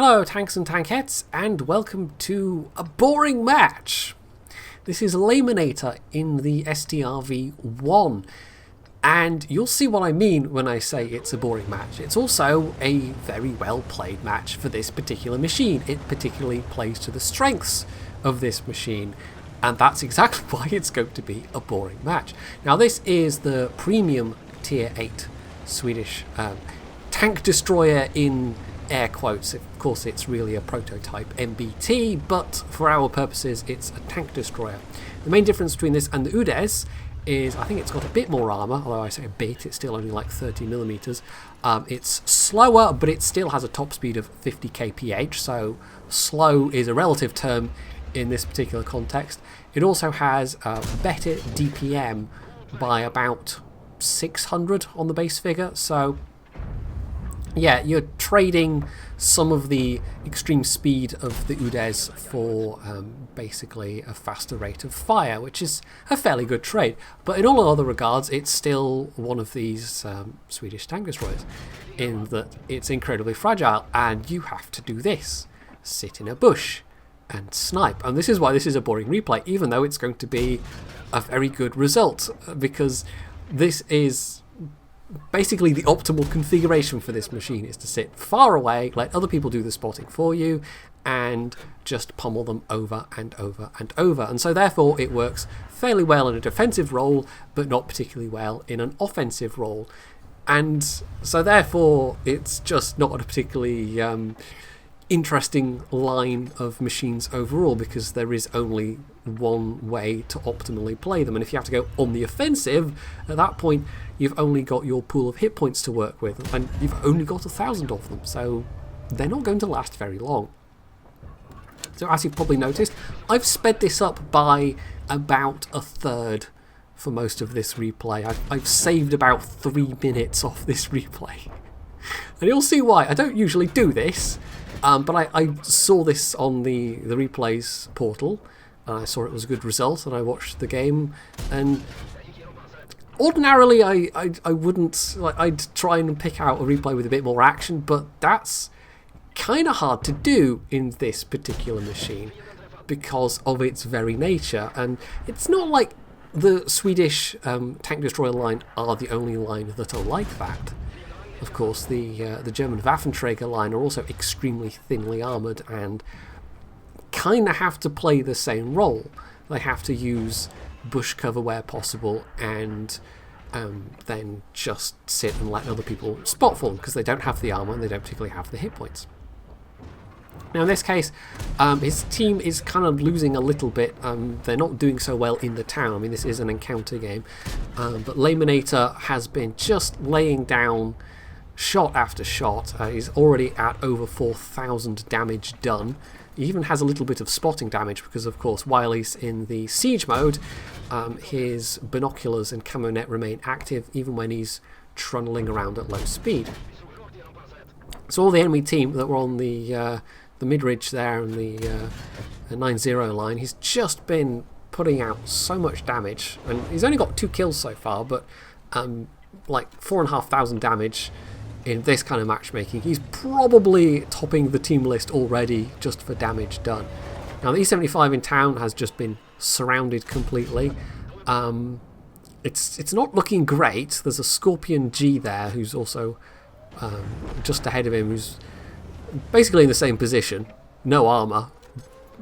Hello tanks and tankettes, and welcome to a boring match. This is Lameminator in the Strv S1, and you'll see what I mean when I say it's a boring match. It's also a very well played match for this particular machine. It particularly plays to the strengths of this machine, and that's exactly why it's going to be a boring match. Now this is the premium tier 8 Swedish tank destroyer in air quotes. Of course it's really a prototype MBT, but for our purposes it's a tank destroyer. The main difference between this and the UDES is I think it's got a bit more armour, although I say a bit, it's still only like 30mm. It's slower, but it still has a top speed of 50 kph, so slow is a relative term in this particular context. It also has a better DPM by about 600 on the base figure, so yeah, you're trading some of the extreme speed of the UDES for basically a faster rate of fire, which is a fairly good trade. But in all other regards, it's still one of these Swedish tank destroyers, in that it's incredibly fragile, and you have to do this: sit in a bush and snipe. And this is why this is a boring replay, even though it's going to be a very good result, because this is basically the optimal configuration for this machine, is to sit far away, let other people do the spotting for you, and just pummel them over and over and over. And so therefore it works fairly well in a defensive role, but not particularly well in an offensive role. And so therefore it's just not a particularly interesting line of machines overall, because there is only one way to optimally play them. And if you have to go on the offensive, at that point you've only got your pool of hit points to work with, and you've only got 1,000 of them, so they're not going to last very long. So as you've probably noticed, I've sped this up by about a third for most of this replay. I've saved about 3 minutes off this replay. And you'll see why. I don't usually do this, but I saw this on the replays portal, and I saw it was a good result, and I watched the game. And ordinarily I wouldn't, I'd try and pick out a replay with a bit more action, but that's kind of hard to do in this particular machine because of its very nature. And it's not like the Swedish tank destroyer line are the only line that are like that. Of course, the German Waffenträger line are also extremely thinly armoured and kind of have to play the same role. They have to use bush cover where possible, and then just sit and let other people spot for them, because they don't have the armour and they don't particularly have the hit points. Now in this case, his team is kind of losing a little bit. They're not doing so well in the town. I mean, this is an encounter game, but Lameminator has been just laying down shot after shot. He's already at over 4,000 damage done. He even has a little bit of spotting damage because, of course, while he's in the siege mode, his binoculars and camo net remain active even when he's trundling around at low speed. So all the enemy team that were on the mid-ridge there and the 9-0 line, he's just been putting out so much damage. And he's only got 2 kills so far, but like 4,500 damage in this kind of matchmaking. He's probably topping the team list already just for damage done. Now the E75 in town has just been surrounded completely. It's not looking great. There's a Scorpion G there who's also just ahead of him, who's basically in the same position. No armour,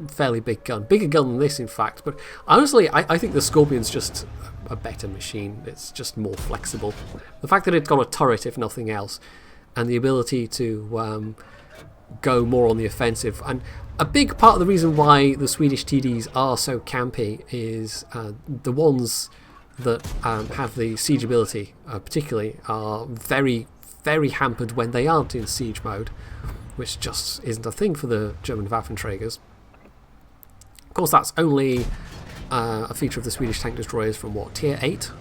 fairly big gun. Bigger gun than this, in fact. But honestly, I think the Scorpion's just a better machine. It's just more flexible. The fact that it's got a turret, if nothing else, and the ability to go more on the offensive. And a big part of the reason why the Swedish TDs are so campy is the ones that have the siege ability, particularly, are very, very hampered when they aren't in siege mode, which just isn't a thing for the German Waffenträgers. Of course, that's only a feature of the Swedish tank destroyers from what, tier 8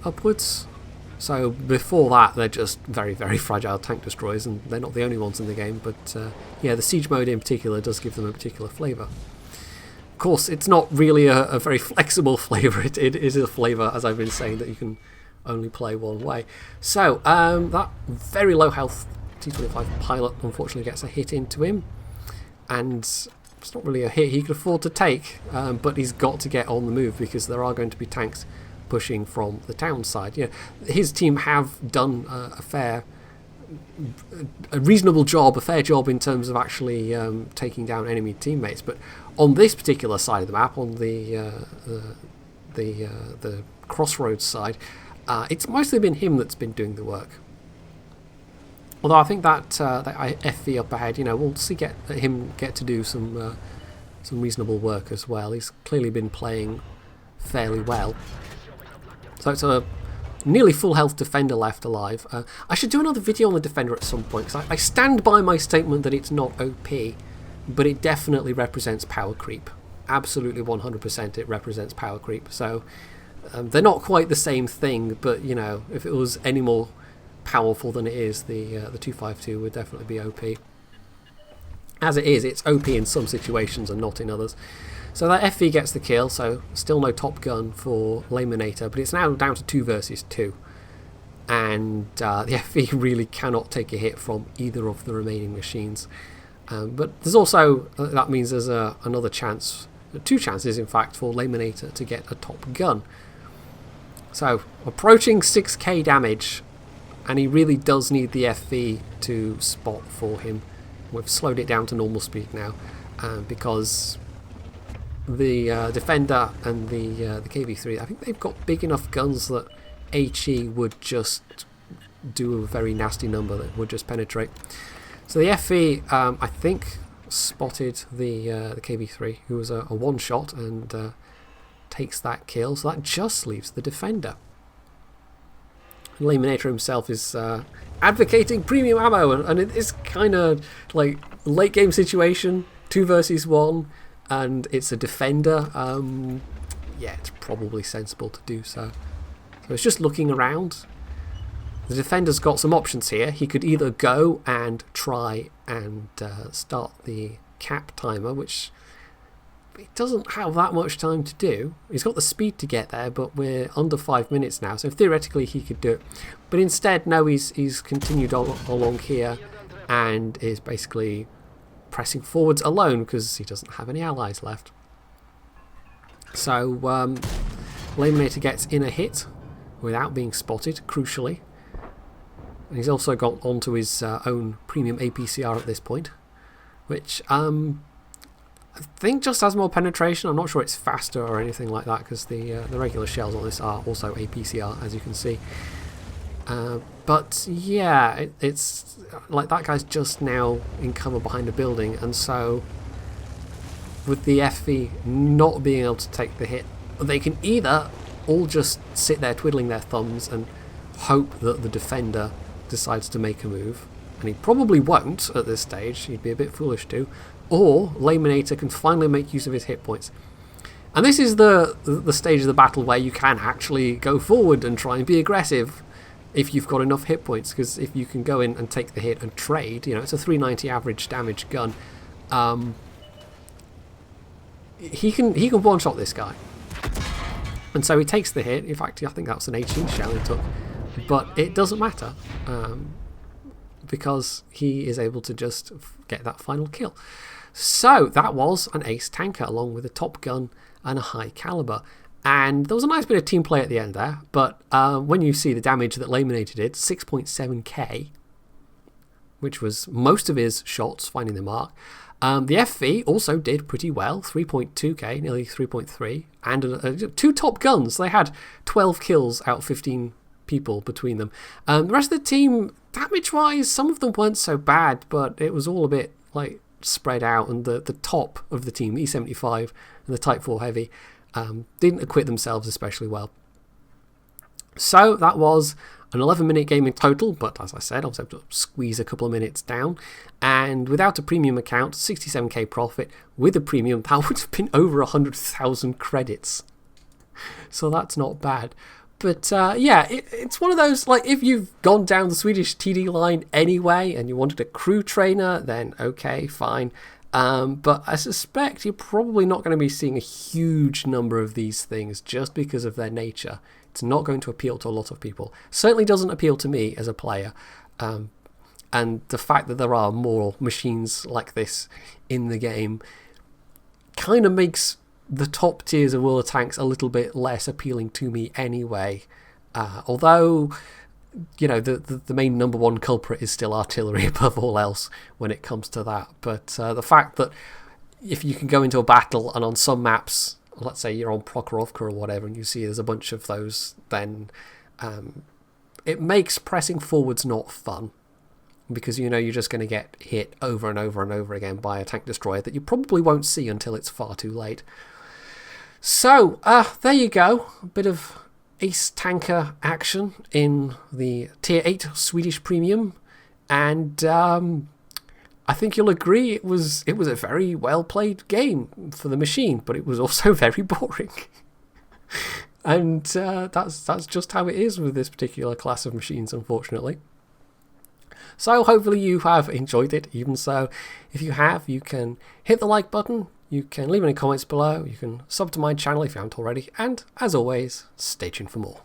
upwards? So before that they're just very, very fragile tank destroyers, and they're not the only ones in the game, but yeah, the siege mode in particular does give them a particular flavour. Of course, it's not really a very flexible flavour. It is a flavour, as I've been saying, that you can only play one way. So that very low health T-25 pilot unfortunately gets a hit into him, and it's not really a hit he could afford to take, but he's got to get on the move because there are going to be tanks pushing from the town side. His team have done a reasonable job, a fair job in terms of actually taking down enemy teammates, but on this particular side of the map, on the crossroads side, it's mostly been him that's been doing the work. Although I think that FV up ahead, we'll see him get to do some reasonable work as well. He's clearly been playing fairly well. So it's a nearly full health defender left alive. I should do another video on the defender at some point, because I stand by my statement that it's not OP, but it definitely represents power creep. Absolutely 100% it represents power creep. So they're not quite the same thing, but if it was any more powerful than it is, the 252 would definitely be OP. As it is, it's OP in some situations and not in others. So that FV gets the kill, so still no top gun for Lameminator, but it's now down to 2 versus 2. And the FV really cannot take a hit from either of the remaining machines. But there's also, that means there's another chance, 2 chances in fact, for Lameminator to get a top gun. So approaching 6k damage, and he really does need the FV to spot for him. We've slowed it down to normal speed now, because the Defender and the KV-3, I think they've got big enough guns that HE would just do a very nasty number that would just penetrate. So the FV, I think, spotted the KV-3, who was a one-shot, and takes that kill. So that just leaves the Defender. Lameminator himself is advocating premium ammo, and it is kind of like late game situation, 2 versus 1, and it's a Defender. Yeah, it's probably sensible to do so. So it's just looking around. The Defender's got some options here. He could either go and try and start the cap timer, which he doesn't have that much time to do. He's got the speed to get there, but we're under 5 minutes now, so theoretically he could do it. But instead, no, he's continued along here and is basically pressing forwards alone because he doesn't have any allies left. So Lameminator gets in a hit without being spotted, crucially. And he's also got onto his own premium APCR at this point, which I think just has more penetration. I'm not sure it's faster or anything like that, because the regular shells on this are also APCR, as you can see. But yeah, it's like that guy's just now in cover behind a building, and so with the FV not being able to take the hit, they can either all just sit there twiddling their thumbs and hope that the Defender decides to make a move, and he probably won't at this stage, he'd be a bit foolish to, or Lameminator can finally make use of his hit points. And this is the stage of the battle where you can actually go forward and try and be aggressive if you've got enough hit points, because if you can go in and take the hit and trade, it's a 390 average damage gun, he can one-shot this guy. And so he takes the hit. In fact, I think that's an 18 shell he took, but it doesn't matter, because he is able to just get that final kill. So that was an ace tanker along with a top gun and a high caliber. And there was a nice bit of team play at the end there, but when you see the damage that Lameminator did, 6.7k, which was most of his shots finding the mark. The FV also did pretty well, 3.2k, nearly 3.3, and 2 top guns. They had 12 kills out of 15 people between them. The rest of the team, damage-wise, some of them weren't so bad, but it was all a bit like spread out, and the top of the team, the E75 and the Type 4 Heavy, didn't acquit themselves especially well. So that was an 11-minute game in total, but as I said, I was able to squeeze a couple of minutes down, and without a premium account, 67k profit. With a premium, that would have been over 100,000 credits. So that's not bad. But yeah, it's one of those, like, if you've gone down the Swedish TD line anyway and you wanted a crew trainer, then okay, fine. But I suspect you're probably not going to be seeing a huge number of these things just because of their nature. It's not going to appeal to a lot of people. Certainly doesn't appeal to me as a player. and the fact that there are more machines like this in the game kind of makes the top tiers of World of Tanks a little bit less appealing to me anyway. Although, you know, the main number one culprit is still artillery above all else when it comes to that. But the fact that if you can go into a battle and on some maps, let's say you're on Prokhorovka or whatever, and you see there's a bunch of those, then it makes pressing forwards not fun. Because you know you're just going to get hit over and over and over again by a tank destroyer that you probably won't see until it's far too late. So, there you go. A bit of ace tanker action in the Tier 8 Swedish Premium. And I think you'll agree it was a very well-played game for the machine, but it was also very boring. And that's just how it is with this particular class of machines, unfortunately. So hopefully you have enjoyed it. Even so, if you have, you can hit the like button, you can leave any comments below, you can sub to my channel if you haven't already, and as always, stay tuned for more.